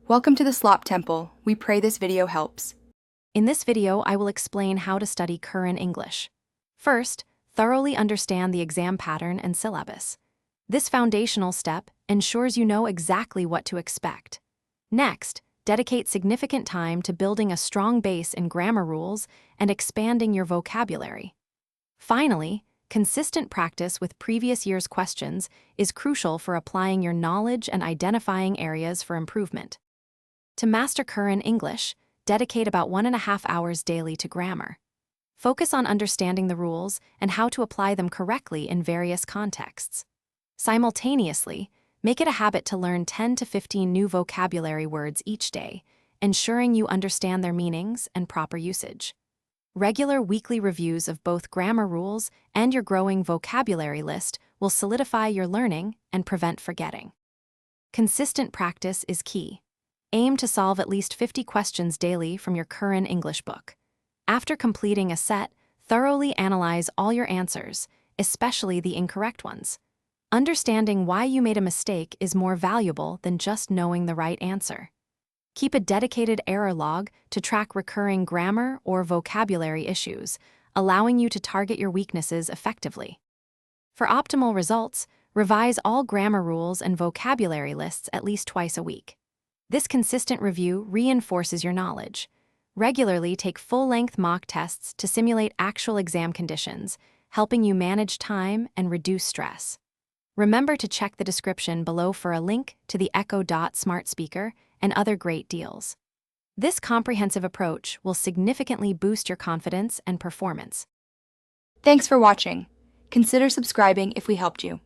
Welcome to the Slop Temple. We pray this video helps. In this video, I will explain how to study Kiran English. First, thoroughly understand the exam pattern and syllabus. This foundational step ensures you know exactly what to expect. Next, dedicate significant time to building a strong base in grammar rules and expanding your vocabulary. Finally, consistent practice with previous year's questions is crucial for applying your knowledge and identifying areas for improvement. To master Kiran English, dedicate about 1.5 hours daily to grammar. Focus on understanding the rules and how to apply them correctly in various contexts. Simultaneously, make it a habit to learn 10 to 15 new vocabulary words each day, ensuring you understand their meanings and proper usage. Regular weekly reviews of both grammar rules and your growing vocabulary list will solidify your learning and prevent forgetting. Consistent practice is key. Aim to solve at least 50 questions daily from your Kiran English book. After completing a set, thoroughly analyze all your answers, especially the incorrect ones. Understanding why you made a mistake is more valuable than just knowing the right answer. Keep a dedicated error log to track recurring grammar or vocabulary issues, allowing you to target your weaknesses effectively. For optimal results, revise all grammar rules and vocabulary lists at least twice a week. This consistent review reinforces your knowledge. Regularly take full-length mock tests to simulate actual exam conditions, helping you manage time and reduce stress. Remember to check the description below for a link to the Echo Dot smart speaker and other great deals. This comprehensive approach will significantly boost your confidence and performance. Thanks for watching. Consider subscribing if we helped you.